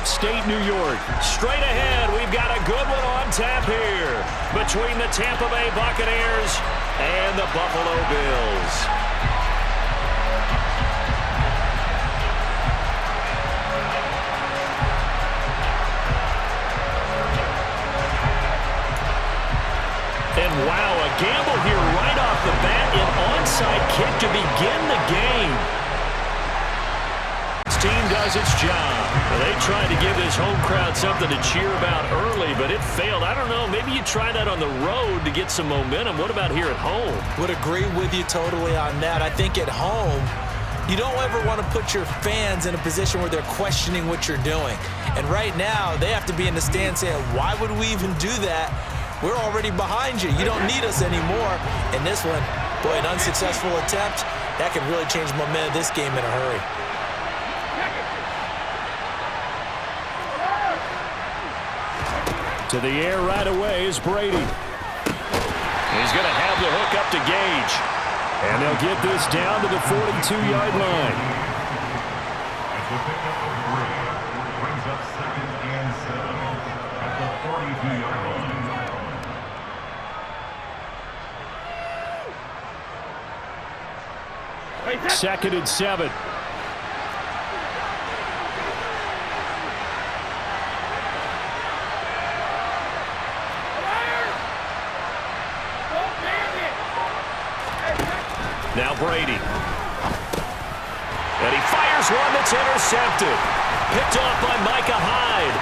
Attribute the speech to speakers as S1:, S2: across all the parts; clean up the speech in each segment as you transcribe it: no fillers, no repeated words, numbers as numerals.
S1: upstate New York. Straight ahead, we've got a good one on tap here between the Tampa Bay Buccaneers and the Buffalo Bills. And wow, a gamble here right off the bat, an onside kick to begin the game. This team does its job. They tried to give this home crowd something to cheer about early, but it failed. I don't know, maybe you try that on the road to get some momentum. What about here at home?
S2: Would agree with you totally on that. I think at home, you don't ever want to put your fans in a position where they're questioning what you're doing. And right now, they have to be in the stand saying, why would we even do that? We're already behind you. You don't need us anymore. And this one, boy, an unsuccessful attempt, that could really change the momentum of this game in a hurry.
S1: To the air right away is Brady. He's going to have the hook up to Gage. And they'll get this down to the 42-yard line.
S3: As the pickup of Brady brings up 2nd and 7 at the 42-yard line.
S1: Second and 7. Now Brady. And he fires one that's intercepted. Picked off by Micah Hyde.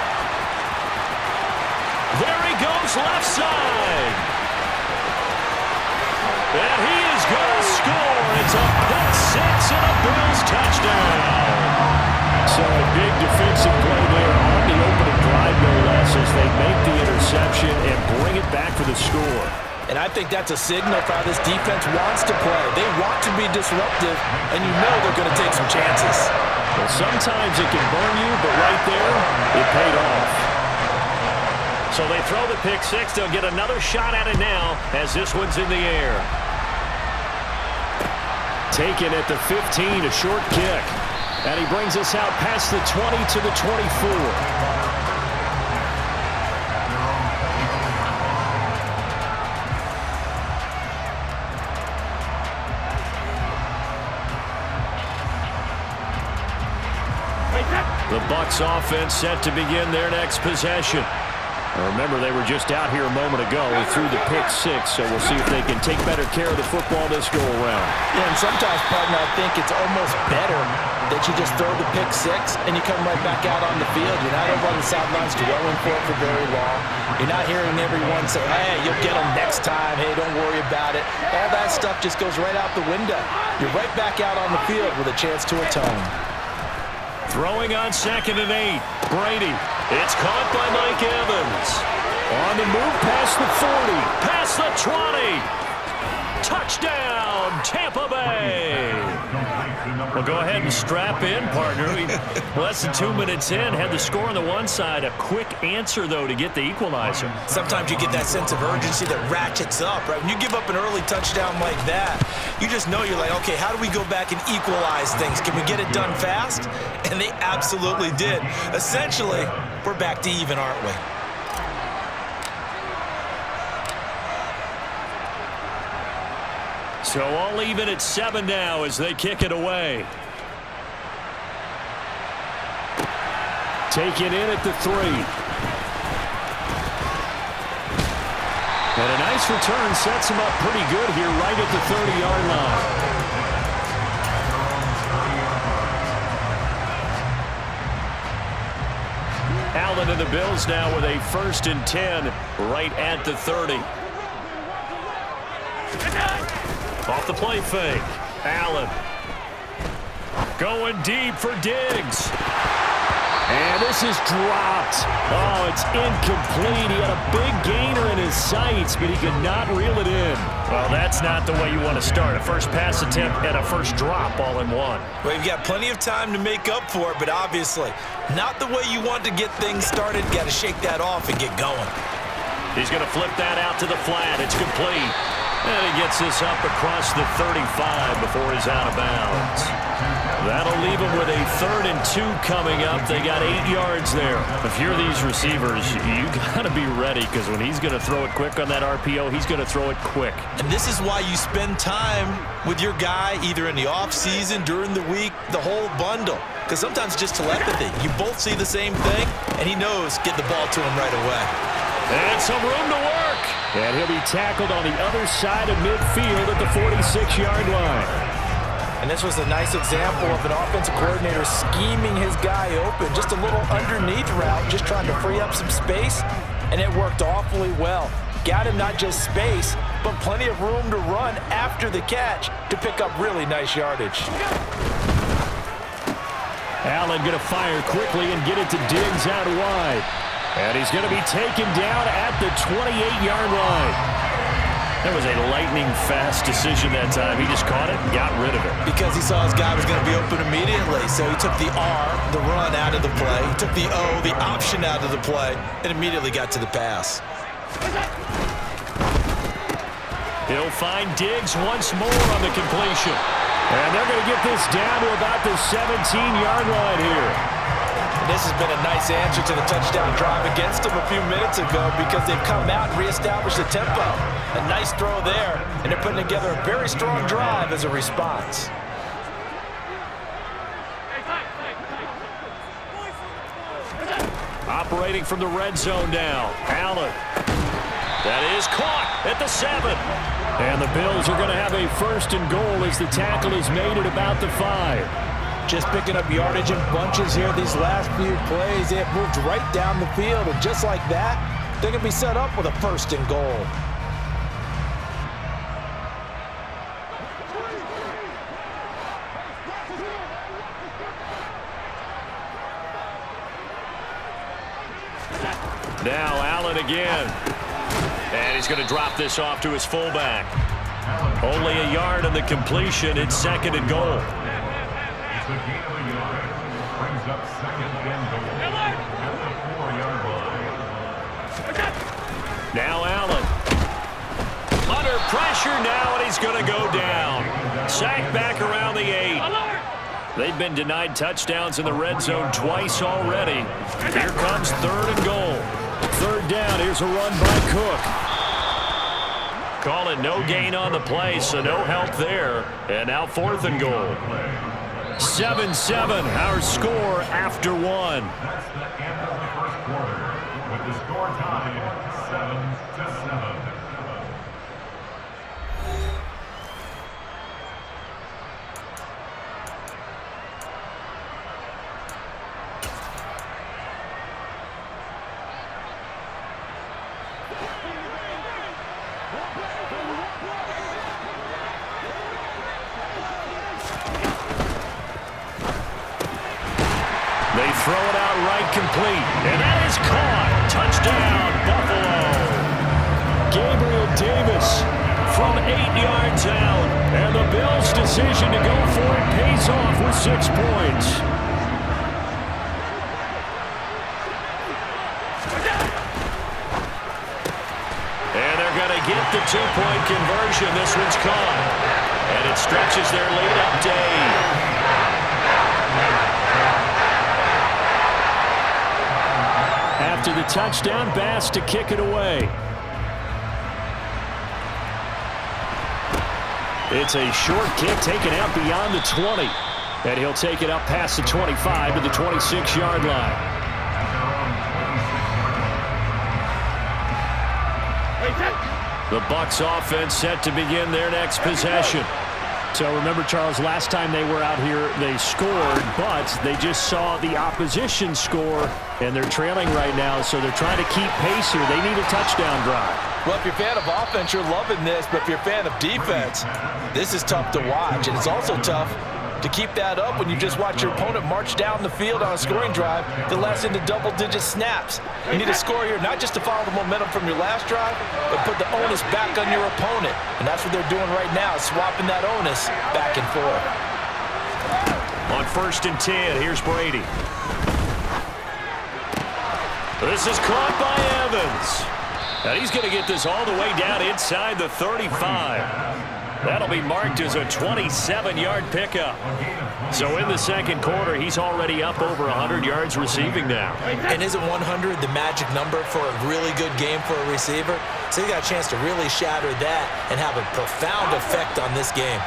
S1: There he goes left side. And he is going to score. It's a pick six and a Bills touchdown. So a big defensive play there on the opening drive, no less, as they make the interception and bring it back for the score.
S2: And I think that's a signal for how this defense wants to play. They want to be disruptive, and you know they're going to take some chances.
S1: Well, sometimes it can burn you, but right there, it paid off. So they throw the pick six. They'll get another shot at it now as this one's in the air. Taken at the 15, a short kick. And he brings us out past the 20 to the 24. The Bucs offense set to begin their next possession. Remember, they were just out here a moment ago through the pick six, so we'll see if they can take better care of the football this go-around.
S2: Yeah, and sometimes, partner, I think it's almost better that you just throw the pick six and you come right back out on the field. You're not over on the sidelines dwelling for it for very long. You're not hearing everyone say, hey, you'll get them next time. Hey, don't worry about it. All that stuff just goes right out the window. You're right back out on the field with a chance to atone.
S1: Throwing on 2nd and 8. Brady. It's caught by Mike Evans. On the move past the 40. Past the 20. Touchdown, Tampa Bay. Well, go ahead and strap in, partner. Less than 2 minutes in. Had the score on the one side. A quick answer, though, to get the equalizer.
S2: Sometimes you get that sense of urgency that ratchets up, right? When you give up an early touchdown like that, you just know you're like, okay, how do we go back and equalize things? Can we get it done fast? And they absolutely did. Essentially, we're back to even, aren't we?
S1: So all even at 7 now as they kick it away. Taken in at the 3. And a nice return sets him up pretty good here right at the 30-yard line. Allen and the Bills now with a 1st and 10 right at the 30. Off the play fake. Allen. Going deep for Diggs. And this is dropped. Oh, it's incomplete. He had a big gainer in his sights, but he could not reel it in. Well, that's not the way you want to start. A first pass attempt and a first drop all in one.
S2: Well, you've got plenty of time to make up for it, but obviously not the way you want to get things started. Got to shake that off and get going.
S1: He's going to flip that out to the flat. It's complete. And he gets this up across the 35 before he's out of bounds. That'll leave them with a 3rd and 2 coming up. They got 8 yards there. If you're these receivers, you got to be ready because when he's going to throw it quick on that RPO, he's going to throw it quick.
S2: And this is why you spend time with your guy either in the offseason, during the week, the whole bundle. Because sometimes it's just telepathy. You both see the same thing, and he knows get the ball to him right away.
S1: And some room to work. And he'll be tackled on the other side of midfield at the 46-yard line.
S4: And this was a nice example of an offensive coordinator scheming his guy open. Just a little underneath route, just trying to free up some space, and it worked awfully well. Got him not just space, but plenty of room to run after the catch to pick up really nice yardage.
S1: Allen going to fire quickly and get it to Diggs out wide. And he's going to be taken down at the 28-yard line. That was a lightning-fast decision that time. He just caught it and got rid of it.
S2: Because he saw his guy was going to be open immediately. So he took the R, the run, out of the play. He took the O, the option, out of the play, and immediately got to the pass.
S1: He'll find Diggs once more on the completion. And they're going to get this down to about the 17-yard line here.
S4: This has been a nice answer to the touchdown drive against them a few minutes ago because they've come out and reestablished the tempo. A nice throw there, and they're putting together a very strong drive as a response.
S1: Operating from the red zone now. Allen. That is caught at the 7. And the Bills are going to have a 1st and goal as the tackle is made at about the 5.
S4: Just picking up yardage in bunches here these last few plays. They have moved right down the field, and just like that, they're going to be set up with a 1st and goal.
S1: Now Allen again. And he's going to drop this off to his fullback. Only a yard on the completion. It's 2nd and goal.
S3: It's a gain of a yard. Brings up 2nd and goal at the 4-yard line.
S1: Now Allen. Under pressure now, and he's going to go down. Sacked back around the 8. They've been denied touchdowns in the red zone twice already. Here comes 3rd and goal. 3rd down. Here's a run by Cook. Call it no gain on the play, so no help there. And now 4th and goal. 7-7, our score after 1.
S3: That's the end of the first quarter with the score tied 7-7.
S1: They throw it out right complete, and that is caught. Touchdown, Buffalo. Gabriel Davis from 8 yards out, and the Bills' decision to go for it pays off with 6 points. And they're going to get the 2-point conversion. This one's caught, and it stretches their lead up to 8. After the touchdown, Bass to kick it away. It's a short kick taken out beyond the 20. And he'll take it up past the 25 to the 26-yard line. The Bucs offense set to begin their next possession. So remember, Charles, last time they were out here, they scored, but they just saw the opposition score, and they're trailing right now, so they're trying to keep pace here. They need a touchdown drive.
S4: Well, if you're a fan of offense, you're loving this, but if you're a fan of defense, this is tough to watch, and it's also tough to keep that up when you just watch your opponent march down the field on a scoring drive that lasts into double-digit snaps. You need to score here, not just to follow the momentum from your last drive, but put the onus back on your opponent. And that's what they're doing right now, swapping that onus back and forth.
S1: On 1st and 10, here's Brady. This is caught by Evans. And he's going to get this all the way down inside the 35. That'll be marked as a 27-yard pickup. So in the second quarter, he's already up over 100 yards receiving now.
S2: And isn't 100 the magic number for a really good game for a receiver? So he got a chance to really shatter that and have a profound effect on this game.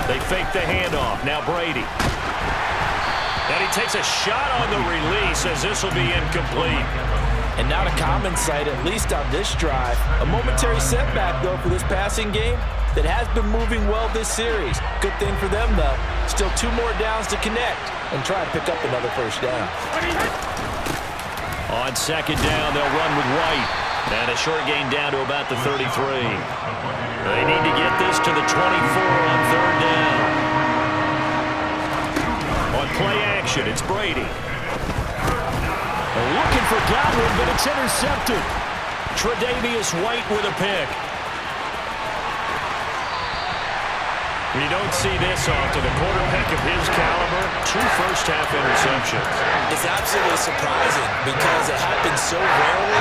S1: They fake the handoff. Now Brady. And he takes a shot on the release as this will be incomplete.
S4: And not a common sight, at least on this drive. A momentary setback, though, for this passing game that has been moving well this series. Good thing for them, though. Still 2 more downs to connect and try to pick up another first down.
S1: On second down, they'll run with White. And a short gain down to about the 33. They need to get this to the 24 on third down. On play action, it's Brady. Looking for Godwin, but it's intercepted. Tre'Davious White with a pick. You don't see this often. A quarterback of his caliber, 2 first-half interceptions.
S2: It's absolutely surprising because it happens so rarely.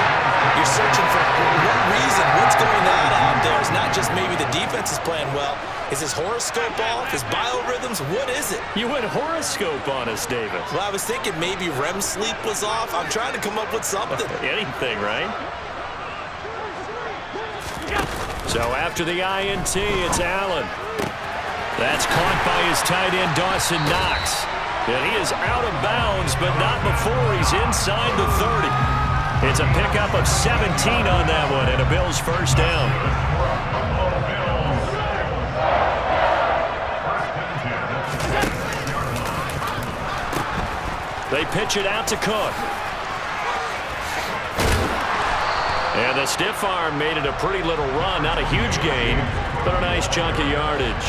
S2: You're searching for what reason, what's going on out there. It's not just maybe the defense is playing well. Is his horoscope off? His biorhythms? What is it?
S1: You went horoscope on us, Davis.
S2: Well, I was thinking maybe REM sleep was off. I'm trying to come up with something.
S1: Anything, right? So after the INT, it's Allen. That's caught by his tight end, Dawson Knox. And he is out of bounds, but not before he's inside the 30. It's a pickup of 17 on that one, and a Bills first down. They pitch it out to Cook. And the stiff arm made it a pretty little run. Not a huge gain, but a nice chunk of yardage.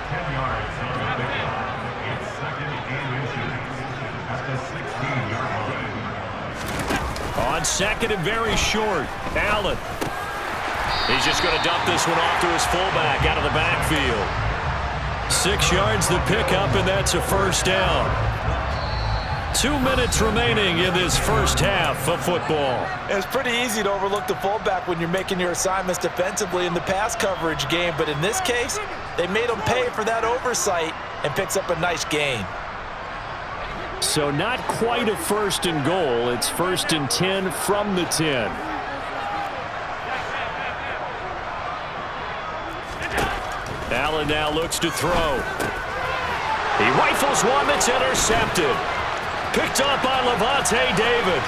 S3: 10 yards on the pickup. It's second and inches at the 16-yard line.
S1: On second and very short, Allen. He's just going to dump this one off to his fullback out of the backfield. 6 yards the pickup, and that's a first down. 2 minutes remaining in this first half of football.
S4: It's pretty easy to overlook the fullback when you're making your assignments defensively in the pass coverage game, but in this case, they made him pay for that oversight and picks up a nice gain.
S1: So not quite a first and goal. It's first and 10 from the 10. Allen now looks to throw. He rifles one that's intercepted. Picked up by Levante David.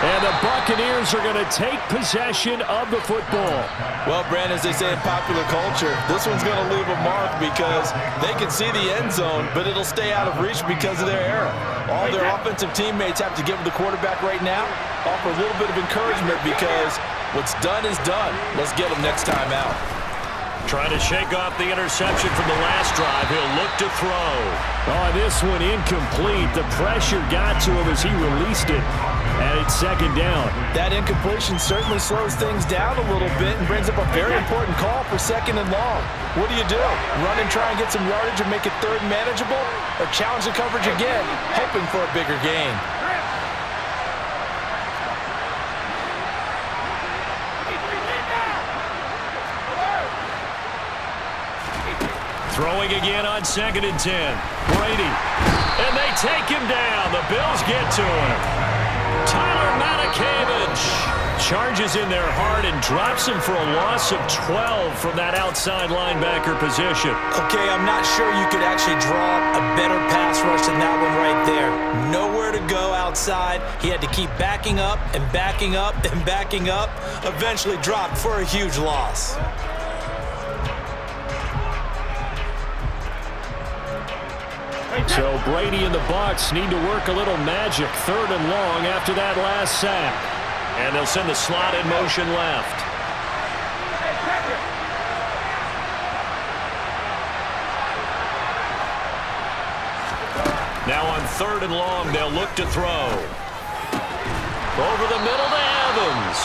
S1: And the Buccaneers are going to take possession of the football.
S4: Well, Brandon, as they say in popular culture, this one's going to leave a mark because they can see the end zone, but it'll stay out of reach because of their error. All their offensive teammates have to give the quarterback right now, offer a little bit of encouragement because what's done is done. Let's get them next time out.
S1: Trying to shake off the interception from the last drive. He'll look to throw. Oh, this one incomplete. The pressure got to him as he released it. And it's second down.
S4: That incompletion certainly slows things down a little bit and brings up a very important call for second and long. What do? Run and try and get some yardage and make it third and manageable? Or challenge the coverage again, hoping for a bigger gain?
S1: Throwing again on second and 10. Brady. And they take him down. The Bills get to him. Tyler Matakevich charges in there hard and drops him for a loss of 12 from that outside linebacker position.
S2: Okay, I'm not sure you could actually draw a better pass rush than that one right there. Nowhere to go outside. He had to keep backing up and backing up and backing up. Eventually dropped for a huge loss.
S1: So Brady and the Bucs need to work a little magic. Third and long after that last sack. And they'll send the slot in motion left. Now on third and long, they'll look to throw. Over the middle to Evans.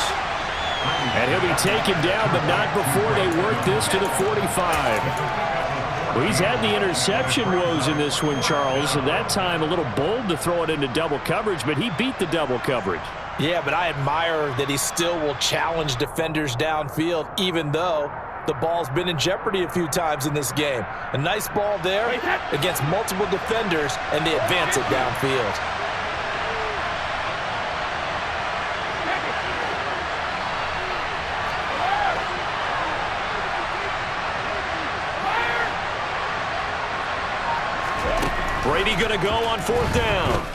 S1: And he'll be taken down, but not before they work this to the 45. Well, he's had the interception woes in this one, Charles, and that time a little bold to throw it into double coverage, but he beat the double coverage.
S4: Yeah, but I admire that he still will challenge defenders downfield, even though the ball's been in jeopardy a few times in this game. A nice ball there against multiple defenders, and they advance it downfield.
S1: Brady going to go on 4th down.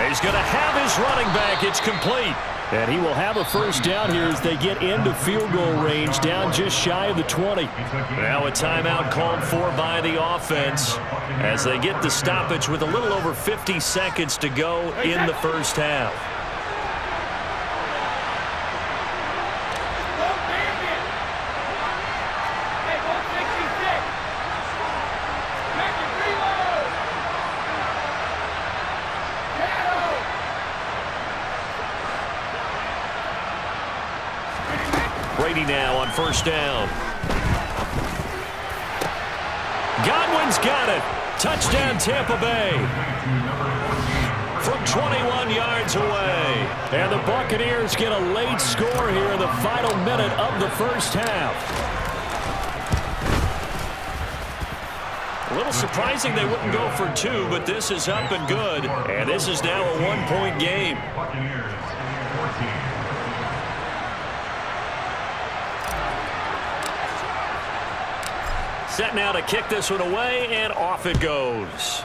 S1: He's going to have his running back. It's complete. And he will have a 1st down here as they get into field goal range, down just shy of the 20. Now a timeout called for by the offense as they get the stoppage with a little over 50 seconds to go in the 1st half. Brady now on 1st down. Godwin's got it. Touchdown Tampa Bay. From 21 yards away. And the Buccaneers get a late score here in the final minute of the 1st half. A little surprising they wouldn't go for 2, but this is up and good. And this is now a 1-point game.
S3: Buccaneers 14.
S1: Set now to kick this one away, and off it goes.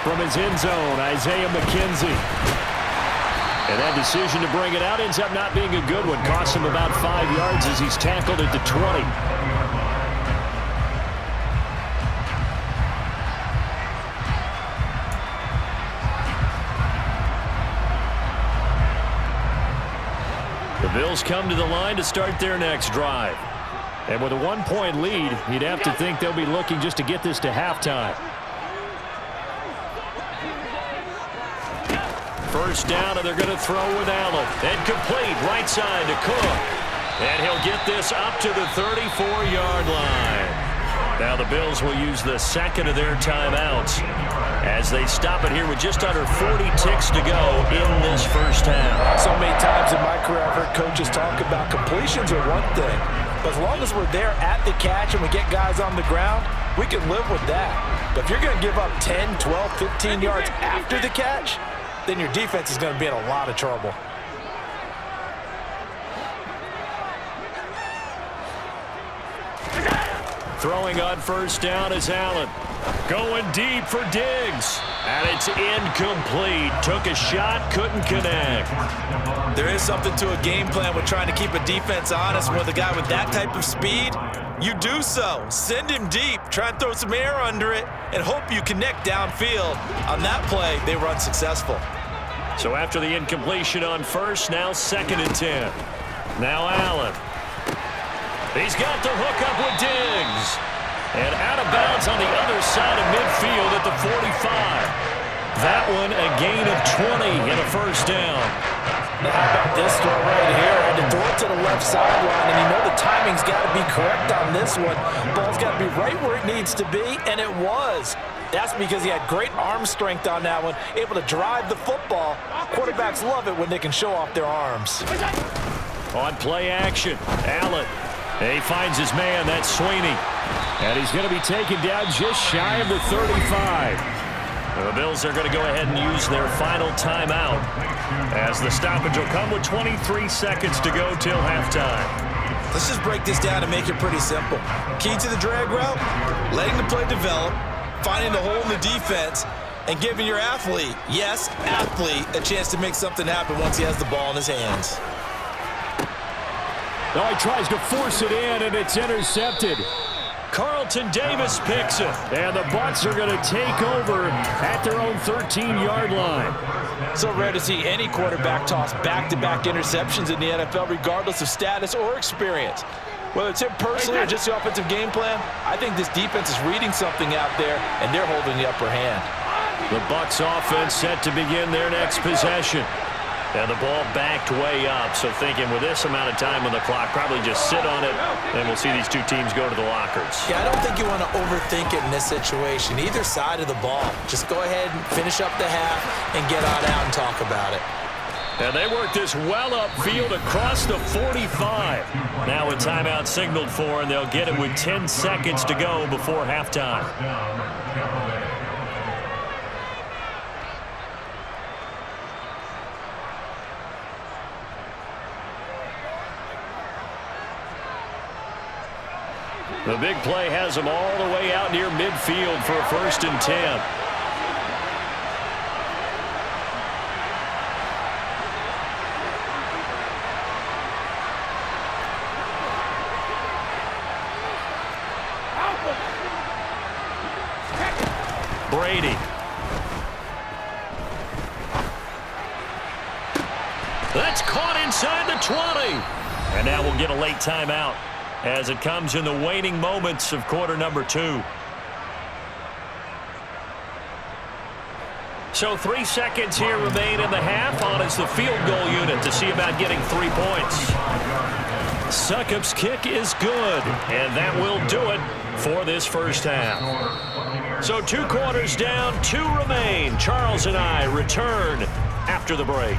S1: From his end zone, Isaiah McKenzie. And that decision to bring it out ends up not being a good one. Costs him about 5 yards as he's tackled at the 20. The Bills come to the line to start their next drive. And with a 1-point lead, you'd have to think they'll be looking just to get this to halftime. 1st down, and they're going to throw with Allen. And complete, right side to Cook. And he'll get this up to the 34-yard line. Now the Bills will use the 2nd of their timeouts as they stop it here with just under 40 ticks to go in this 1st half.
S4: So many times in my career I've heard coaches talk about completions are one thing, but as long as we're there at the catch and we get guys on the ground, we can live with that. But if you're going to give up 10, 12, 15 yards after the catch, then your defense is going to be in a lot of trouble.
S1: Throwing on 1st down is Allen. Going deep for Diggs. And it's incomplete. Took a shot, couldn't connect.
S2: There is something to a game plan with trying to keep a defense honest with a guy with that type of speed. You do so. Send him deep. Try and throw some air under it and hope you connect downfield. On that play, they run successful.
S1: So after the incompletion on 1st, now 2nd and 10. Now Allen. He's got the hook up with Diggs. And out of bounds on the other side of midfield at the 45. That one a gain of 20 in a 1st down.
S4: Now how about this throw right here? Had to throw it to the left sideline, and you know the timing's got to be correct on this one. Ball's got to be right where it needs to be, and it was. That's because he had great arm strength on that one, able to drive the football. Quarterbacks love it when they can show off their arms.
S1: On play action, Allen. And he finds his man, that's Sweeney. And he's going to be taken down just shy of the 35. The Bills are going to go ahead and use their final timeout as the stoppage will come with 23 seconds to go till halftime.
S2: Let's just break this down and make it pretty simple. Key to the drag route, letting the play develop, finding the hole in the defense, and giving your athlete, yes, athlete, a chance to make something happen once he has the ball in his hands.
S1: Oh, he tries to force it in, and it's intercepted. Carlton Davis picks it, and the Bucs are going to take over at their own 13-yard line.
S4: So rare to see any quarterback toss back-to-back interceptions in the NFL, regardless of status or experience. Whether it's him personally or just the offensive game plan, I think this defense is reading something out there, and they're holding the upper hand.
S1: The Bucs offense set to begin their next possession. And the ball backed way up, so thinking with this amount of time on the clock, probably just sit on it, and we'll see these two teams go to the lockers.
S2: Yeah, I don't think you want to overthink it in this situation. Either side of the ball. Just go ahead and finish up the half and get on out and talk about it.
S1: And they work this well upfield across the 45. Now a timeout signaled for, and they'll get it with 10 seconds to go before halftime. The big play has them all the way out near midfield for a 1st and 10. Brady. That's caught inside the 20. And now we'll get a late timeout as it comes in the waning moments of quarter number 2. So 3 seconds here remain in the half. On is the field goal unit to see about getting 3 points. Succop's kick is good, and that will do it for this first half. So 2 quarters down, 2 remain. Charles and I return after the break.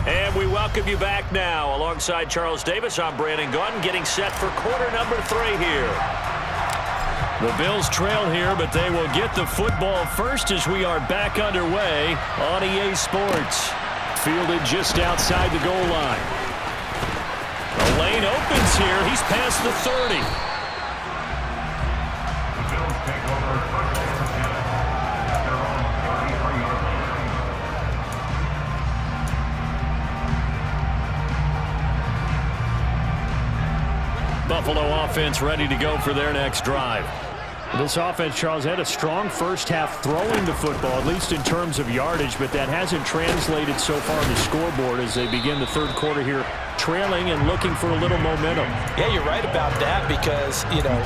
S1: And we welcome you back now. Alongside Charles Davis, I'm Brandon Gaudin, getting set for quarter number 3 here. The Bills trail here, but they will get the football first as we are back underway on EA Sports. Fielded just outside the goal line. The lane opens here. He's past the 30.
S3: The Bills take over first and 10 at their own 33-yard line.
S1: Buffalo offense ready to go for their next drive. This offense, Charles, had a strong first half throwing the football, at least in terms of yardage, but that hasn't translated so far on the scoreboard as they begin the third quarter here, trailing and looking for a little momentum.
S4: Yeah, you're right about that because,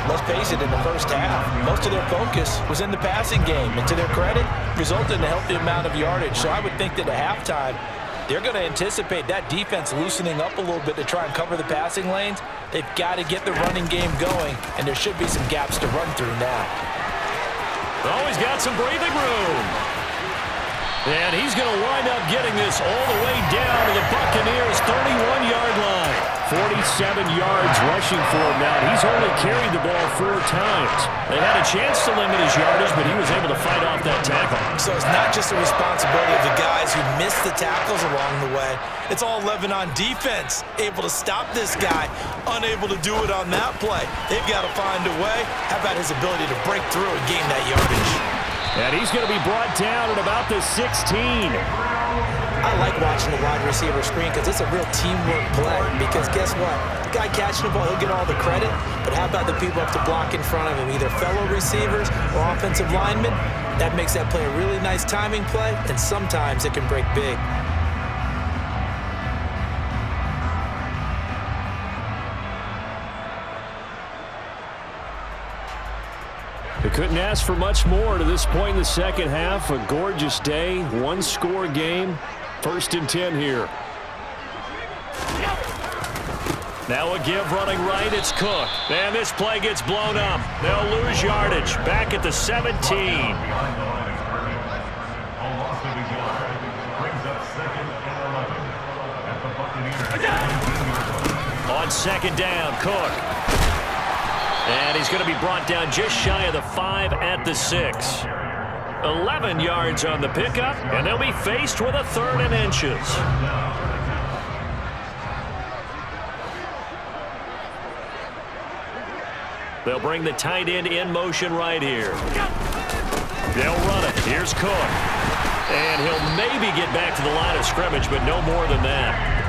S4: let's face it, in the first half, most of their focus was in the passing game. And to their credit, resulted in a healthy amount of yardage. So I would think that at halftime, they're going to anticipate that defense loosening up a little bit to try and cover the passing lanes. They've got to get the running game going, and there should be some gaps to run through now.
S1: Oh, he's got some breathing room. And he's going to wind up getting this all the way down to the Buccaneers' 31-yard line. 47 yards rushing for him now. He's only carried the ball 4 times. They had a chance to limit his yardage, but he was able to fight off that tackle.
S2: So it's not just the responsibility of the guys who missed the tackles along the way. It's all Lebanon defense, able to stop this guy, unable to do it on that play. They've got to find a way. How about his ability to break through and gain that yardage?
S1: And he's going to be brought down at about the 16.
S2: I like watching the wide receiver screen because it's a real teamwork play. Because guess what? The guy catching the ball, he'll get all the credit. But how about the people up to block in front of him, either fellow receivers or offensive linemen? That makes that play a really nice timing play, and sometimes it can break big.
S1: They couldn't ask for much more to this point in the second half. A gorgeous day, 1-score game. 1st and 10 here. Now a give running right, it's Cook. And this play gets blown up. They'll lose yardage. Back at the 17. On 2nd down, Cook. And he's going to be brought down just shy of the 5 at the 6. 11 yards on the pickup, and they'll be faced with a 3rd and inches. They'll bring the tight end in motion right here. They'll run it. Here's Cook. And he'll maybe get back to the line of scrimmage, but no more than that.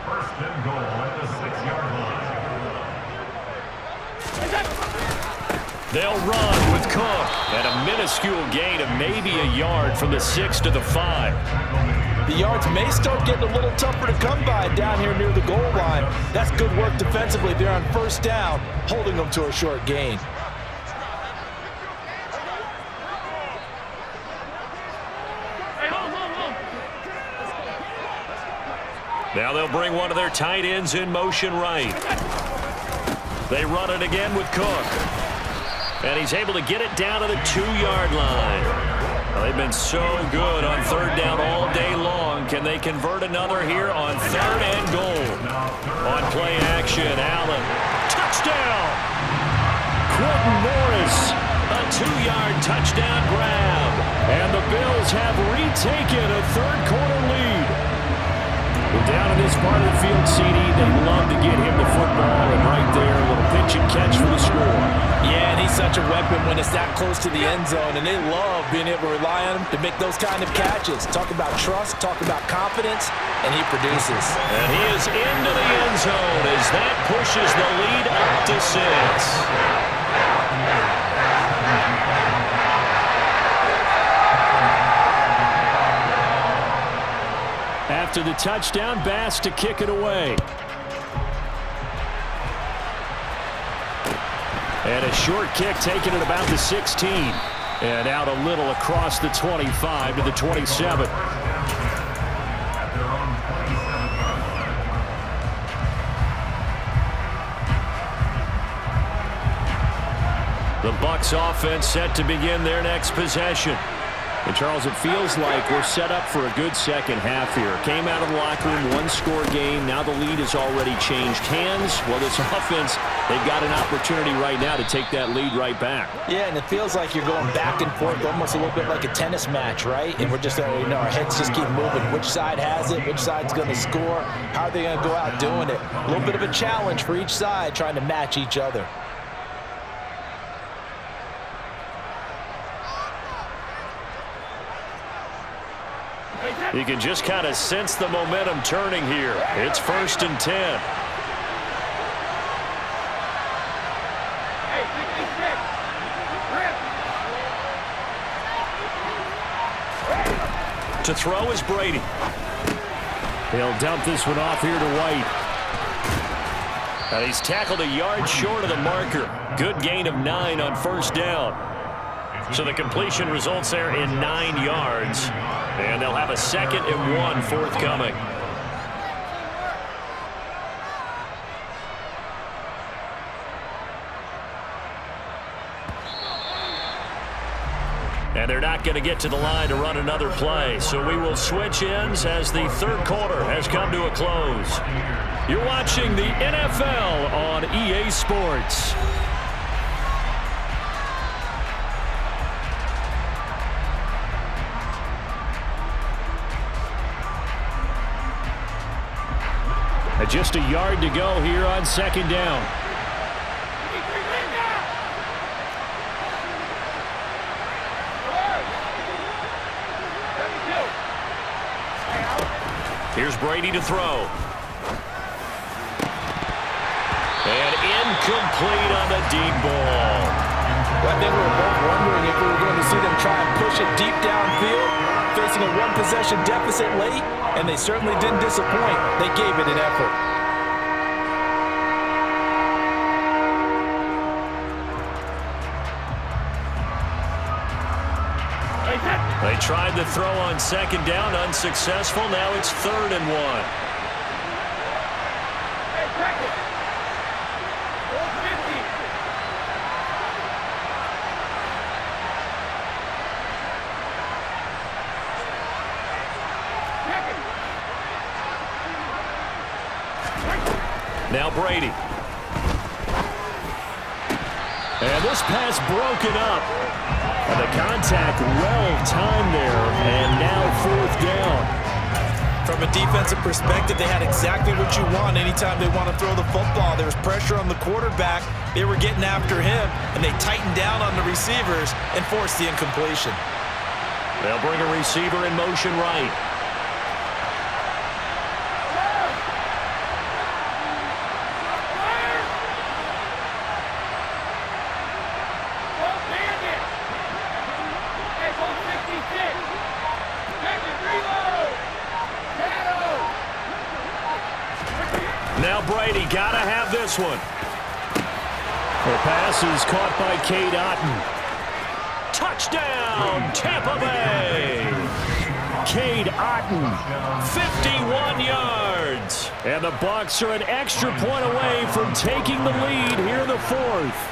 S3: First and goal at the 6-yard line.
S1: They'll run with Cook. And a minuscule gain of maybe a yard from the 6 to the 5.
S4: The yards may start getting a little tougher to come by down here near the goal line. That's good work defensively. They're on first down, holding them to a short gain.
S1: Now they'll bring one of their tight ends in motion right. They run it again with Cook. And he's able to get it down to the 2-yard line. Well, they've been so good on third down all day long. Can they convert another here on third and goal? On play action, Allen. Touchdown! Quentin Morris, a 2-yard touchdown grab. And the Bills have retaken a third-quarter lead. Well, down in this part of the field, CD, they love to get him the football, and right there, a little pitch and catch for the score.
S4: Yeah, and he's such a weapon when it's that close to the end zone, and they love being able to rely on him to make those kind of catches. Talk about trust, talk about confidence, and he produces.
S1: And he is into the end zone as that pushes the lead up to 6. After the touchdown, Bass to kick it away. And a short kick taken at about the 16. And out a little across the 25 to the 27. The Bucs offense set to begin their next possession. And, Charles, it feels like we're set up for a good second half here. Came out of the locker room, one-score game. Now the lead has already changed hands. Well, this offense, they've got an opportunity right now to take that lead right back.
S4: Yeah, and it feels like you're going back and forth, almost a little bit like a tennis match, right? And we're just, our heads just keep moving. Which side has it? Which side's going to score? How are they going to go out doing it? A little bit of a challenge for each side, trying to match each other.
S1: You can just kind of sense the momentum turning here. It's 1st and 10. To throw is Brady. He'll dump this one off here to White. And he's tackled a yard short of the marker. Good gain of 9 on first down. So the completion results there in 9 yards. And they'll have a 2nd and 1 forthcoming. And they're not going to get to the line to run another play. So we will switch ends as the third quarter has come to a close. You're watching the NFL on EA Sports. Just a yard to go here on 2nd down. Here's Brady to throw. And incomplete on the deep ball.
S4: Well, I think we were both wondering if we were going to see them try and push it deep downfield, facing a one-possession deficit late, and they certainly didn't disappoint. They gave it an effort.
S1: They tried the throw on 2nd down, unsuccessful. Now it's 3rd and 1. Now Brady. And this pass broken up. And the contact well-timed there, and now 4th down.
S2: From a defensive perspective, they had exactly what you want anytime they want to throw the football. There was pressure on the quarterback. They were getting after him, and they tightened down on the receivers and forced the incompletion.
S1: They'll bring a receiver in motion right. Now Brady got to have this one. The pass is caught by Cade Otton. Touchdown, Tampa Bay. Cade Otton, 51 yards. And the Bucs are an extra point away from taking the lead here in the fourth.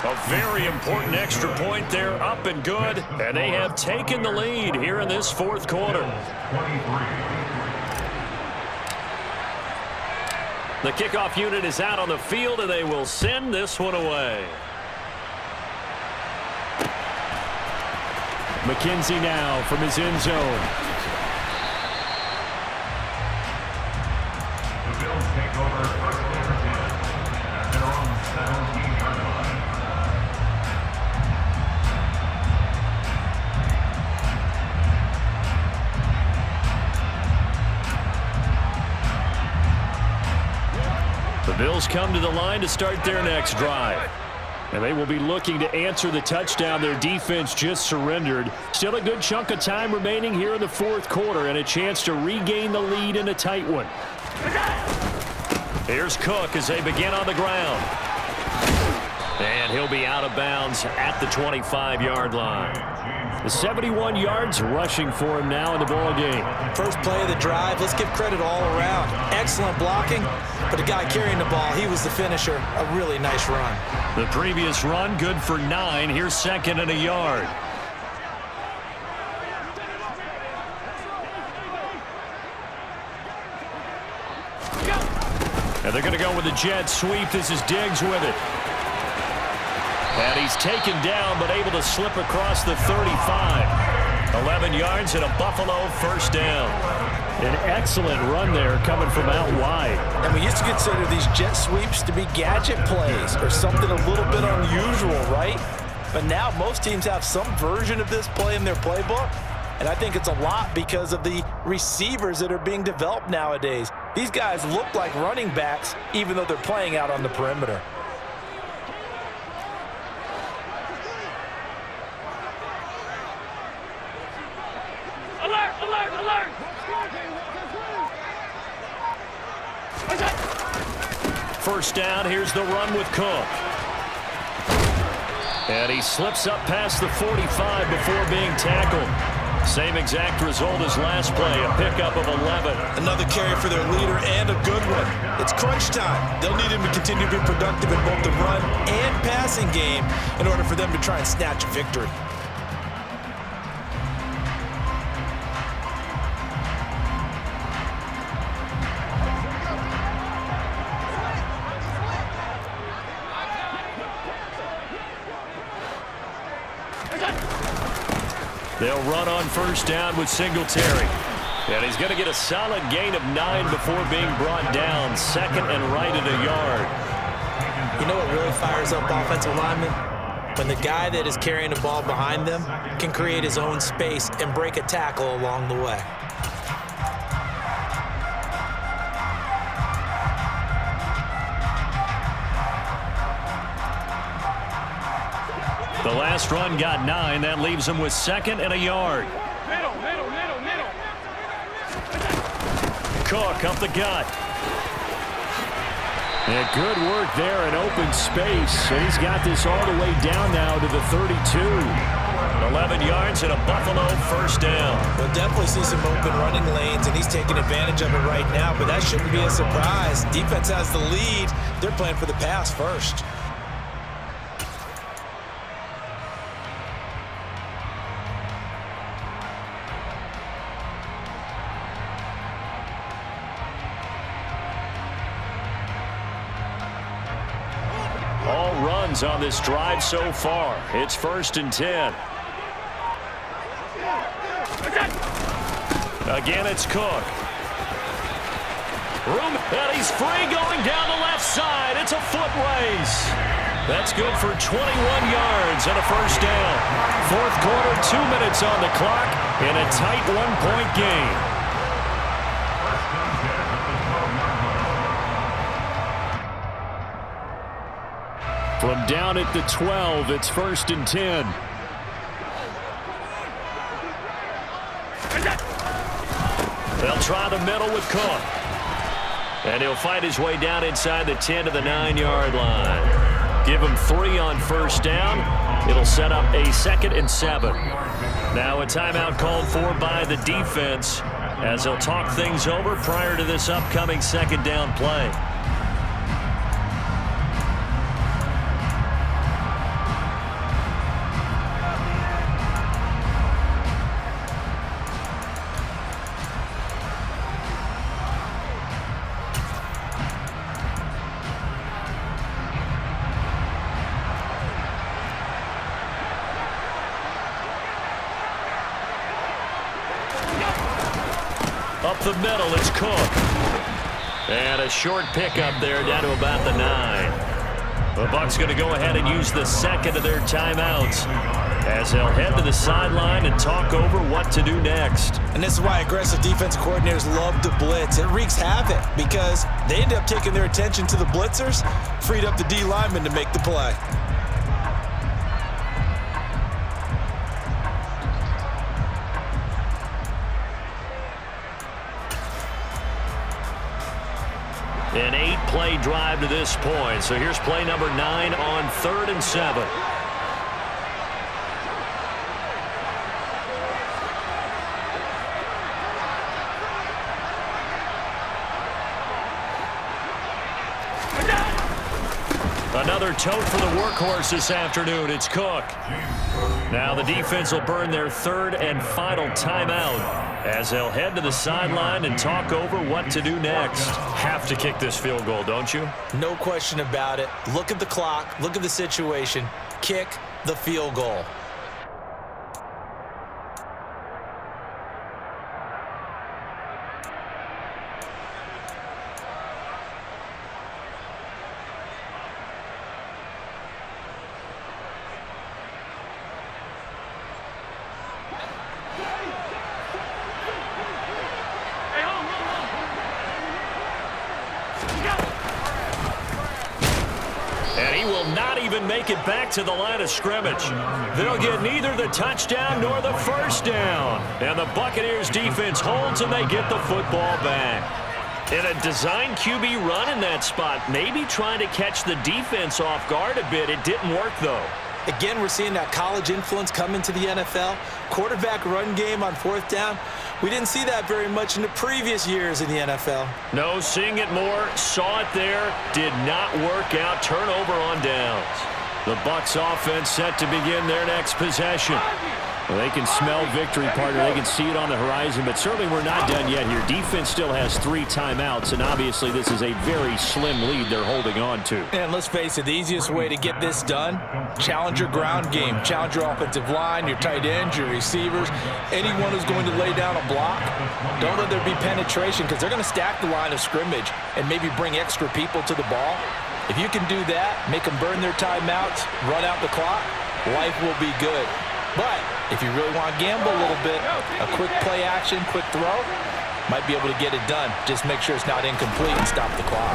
S1: A very important extra point there, up and good. And they have taken the lead here in this fourth quarter. The kickoff unit is out on the field, and they will send this one away. McKenzie now from his end zone.
S3: The Bills take over first and 10 at their own 17-yard line.
S1: The Bills come to the line to start their next drive. And they will be looking to answer the touchdown their defense just surrendered. Still a good chunk of time remaining here in the fourth quarter and a chance to regain the lead in a tight one. Here's Cook as they begin on the ground. And he'll be out of bounds at the 25-yard line. The 71 yards rushing for him now in the ball game.
S2: First play of the drive, let's give credit all around. Excellent blocking, but the guy carrying the ball, he was the finisher. A really nice run.
S1: The previous run good for 9. Here's second and a yard. And they're going to go with a jet sweep. This is Diggs with it. And he's taken down, but able to slip across the 35. 11 yards and a Buffalo first down. An excellent run there coming from out wide.
S2: And we used to consider these jet sweeps to be gadget plays or something a little bit unusual, right? But now most teams have some version of this play in their playbook. And I think it's a lot because of the receivers that are being developed nowadays. These guys look like running backs even though they're playing out on the perimeter.
S1: First down, here's the run with Cook. And he slips up past the 45 before being tackled. Same exact result as last play, a pickup of 11.
S2: Another carry for their leader and a good one. It's crunch time. They'll need him to continue to be productive in both the run and passing game in order for them to try and snatch a victory.
S1: They'll run on first down with Singletary. And he's going to get a solid gain of 9 before being brought down. Second and right at a yard.
S2: You know what really fires up offensive linemen? When the guy that is carrying the ball behind them can create his own space and break a tackle along the way.
S1: The last run got 9. That leaves him with second and a yard.
S5: Middle.
S1: Cook up the gut. And good work there in open space. And he's got this all the way down now to the 32. 11 yards and a Buffalo first down.
S2: We'll definitely see some open running lanes, and he's taking advantage of it right now, but that shouldn't be a surprise. Defense has the lead. They're playing for the pass first.
S1: All runs on this drive so far. It's first and 10. Again, it's Cook. And he's free going down the left side. It's a foot race. That's good for 21 yards and a first down. Fourth quarter, 2 minutes on the clock in a tight one-point game. From down at the 12, it's first and 10. They'll try the middle with Cook. And he'll fight his way down inside the 10 to the 9-yard line. Give him 3 on first down. It'll set up a 2nd and 7. Now a timeout called for by the defense as they'll talk things over prior to this upcoming 2nd down play. Up the middle, it's Cook. And a short pickup there down to about the 9. The Bucs going to go ahead and use the 2nd of their timeouts as they'll head to the sideline and talk over what to do next.
S2: And this is why aggressive defensive coordinators love to blitz. It wreaks havoc because they end up taking their attention to the blitzers, freed up the D lineman to make the play.
S1: An 8-play drive to this point. So here's play number 9 on 3rd and 7. Another tote for the workhorse this afternoon. It's Cook. Now the defense will burn their 3rd and final timeout as they'll head to the sideline and talk over what to do next. Have to kick this field goal, don't you?
S2: No question about it. Look at the clock. Look at the situation. Kick the field goal.
S1: Make it back to the line of scrimmage. They'll get neither the touchdown nor the first down. And the Buccaneers defense holds and they get the football back. In a design QB run in that spot, maybe trying to catch the defense off guard a bit. It didn't work, though.
S2: Again, we're seeing that college influence come into the NFL. Quarterback run game on 4th down. We didn't see that very much in the previous years in the NFL.
S1: No, seeing it more. Saw it there. Did not work out. Turnover on downs. The Bucs offense set to begin their next possession. Well, they can smell victory, partner. They can see it on the horizon, but certainly we're not done yet here. Defense still has 3 timeouts, and obviously this is a very slim lead they're holding on to.
S2: And let's face it, the easiest way to get this done, challenge your ground game. Challenge your offensive line, your tight ends, your receivers, anyone who's going to lay down a block. Don't let there be penetration because they're going to stack the line of scrimmage and maybe bring extra people to the ball. If you can do that, make them burn their timeouts, run out the clock, life will be good. But if you really want to gamble a little bit, a quick play action, quick throw, might be able to get it done. Just make sure it's not incomplete and stop the clock.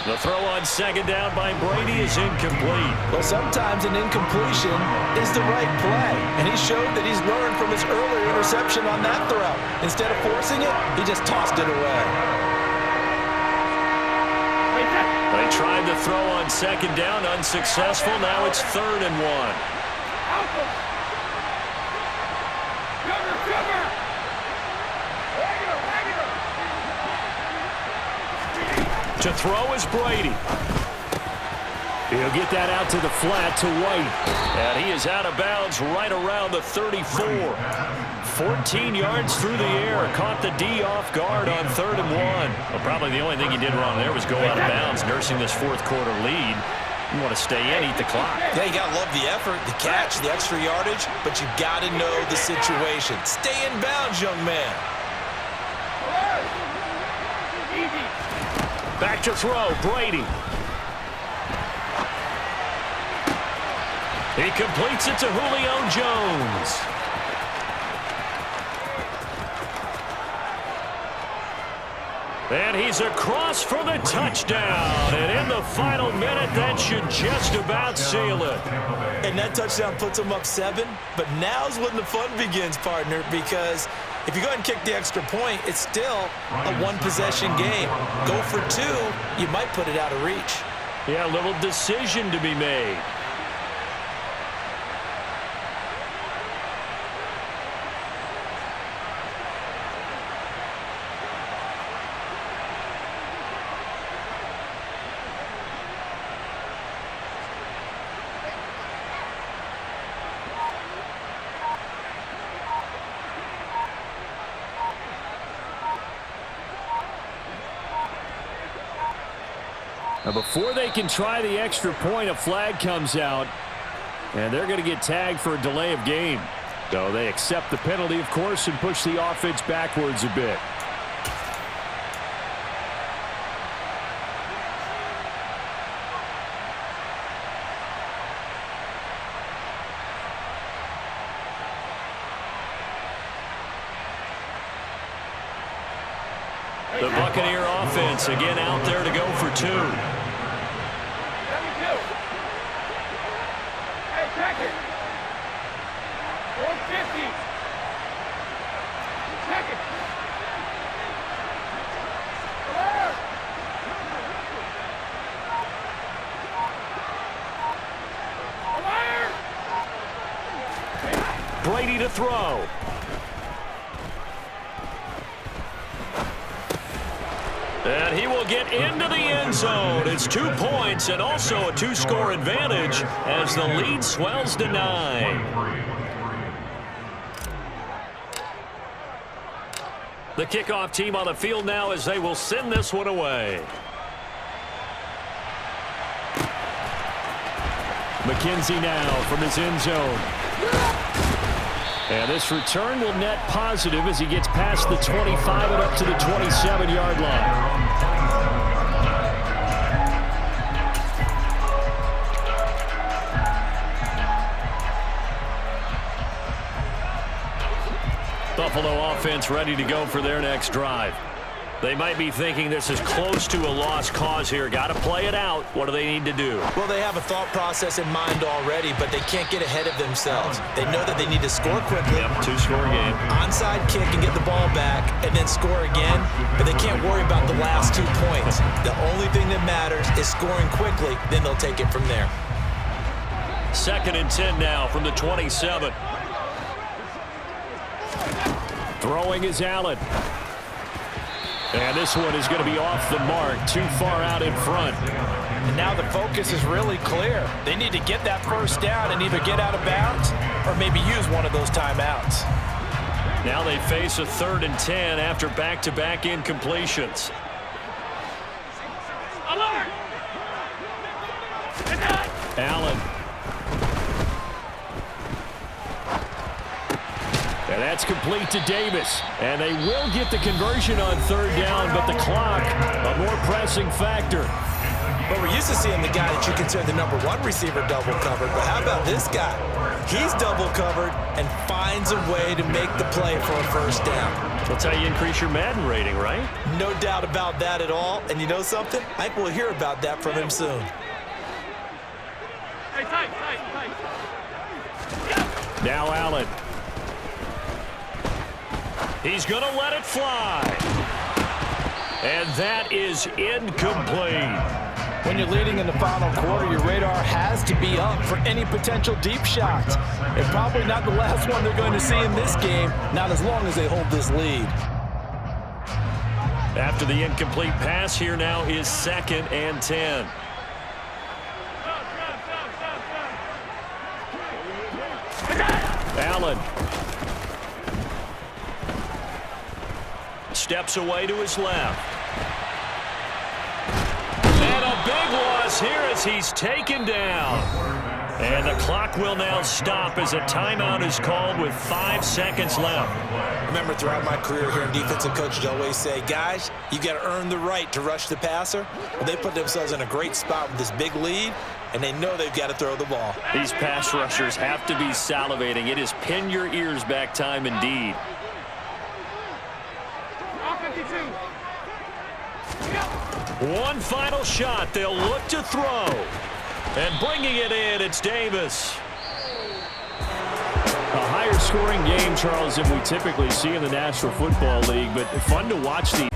S1: The throw on 2nd down by Brady is incomplete.
S2: Well, sometimes an incompletion is the right play. And he showed that he's learned from his earlier interception on that throw. Instead of forcing it, he just tossed it away.
S1: They tried to throw on 2nd down, unsuccessful. Now it's 3rd and 1. To throw is Brady. He'll get that out to the flat to White. And he is out of bounds right around the 34. 14 yards through the air. Caught the D off guard on 3rd and 1. Well, probably the only thing he did wrong there was go out of bounds, nursing this 4th quarter lead. You want to stay in, eat the clock.
S2: Yeah, you got to love the effort, the catch, the extra yardage, but you got to know the situation. Stay in bounds, young man.
S1: Back to throw, Brady. He completes it to Julio Jones. And he's across for the touchdown. And in the final minute, that should just about seal it.
S2: And that touchdown puts them up 7. But now's when the fun begins, partner, because if you go ahead and kick the extra point, it's still a one-possession game. Go for 2, you might put it out of reach.
S1: Yeah, a little decision to be made. Now, before they can try the extra point, a flag comes out, and they're going to get tagged for a delay of game. So they accept the penalty, of course, and push the offense backwards a bit. The Buccaneer offense again out there to go for 2.
S5: Hey, check it. 150. Check it.
S1: Brady to throw. And he will get into the end zone. It's 2 points and also a 2-score advantage as the lead swells to 9. The kickoff team on the field now as they will send this one away. McKenzie now from his end zone. And this return will net positive as he gets past the 25 and up to the 27-yard line. Buffalo offense ready to go for their next drive. They might be thinking this is close to a lost cause here. Got to play it out. What do they need to do?
S2: Well, they have a thought process in mind already, but they can't get ahead of themselves. They know that they need to score quickly.
S1: Yep, 2-score game.
S2: Onside kick and get the ball back and then score again, but they can't worry about the last 2 points. The only thing that matters is scoring quickly, then they'll take it from there.
S1: 2nd and 10 now from the 27. Throwing is Allen. And this one is going to be off the mark, too far out in front.
S4: And now the focus is really clear. They need to get that first down and either get out of bounds or maybe use one of those timeouts.
S1: Now they face a 3rd and 10 after back-to-back incompletions.
S5: Alert!
S1: Allen. And that's complete to Davis. And they will get the conversion on 3rd down, but the clock, a more pressing factor.
S2: But we're used to seeing the guy that you consider the #1 receiver double covered. But how about this guy? He's double covered and finds a way to make the play for a first down.
S1: That's how you increase your Madden rating, right?
S2: No doubt about that at all. And you know something? I think we'll hear about that from him soon.
S5: Hey, tight.
S1: Now Allen. He's going to let it fly. And that is incomplete.
S4: When you're leading in the final quarter, your radar has to be up for any potential deep shots. And probably not the last one they're going to see in this game, not as long as they hold this lead.
S1: After the incomplete pass, here now is 2nd and 10. Allen. Steps away to his left. And a big loss here as he's taken down. And the clock will now stop as a timeout is called with 5 seconds left.
S2: Remember, throughout my career here in defensive coaches always say, guys, you got to earn the right to rush the passer. Well, they put themselves in a great spot with this big lead, and they know they've got to throw the ball.
S1: These pass rushers have to be salivating. It is pin your ears back time indeed. One final shot. They'll look to throw. And bringing it in, it's Davis. A higher scoring game, Charles, than we typically see in the National Football League, but fun to watch the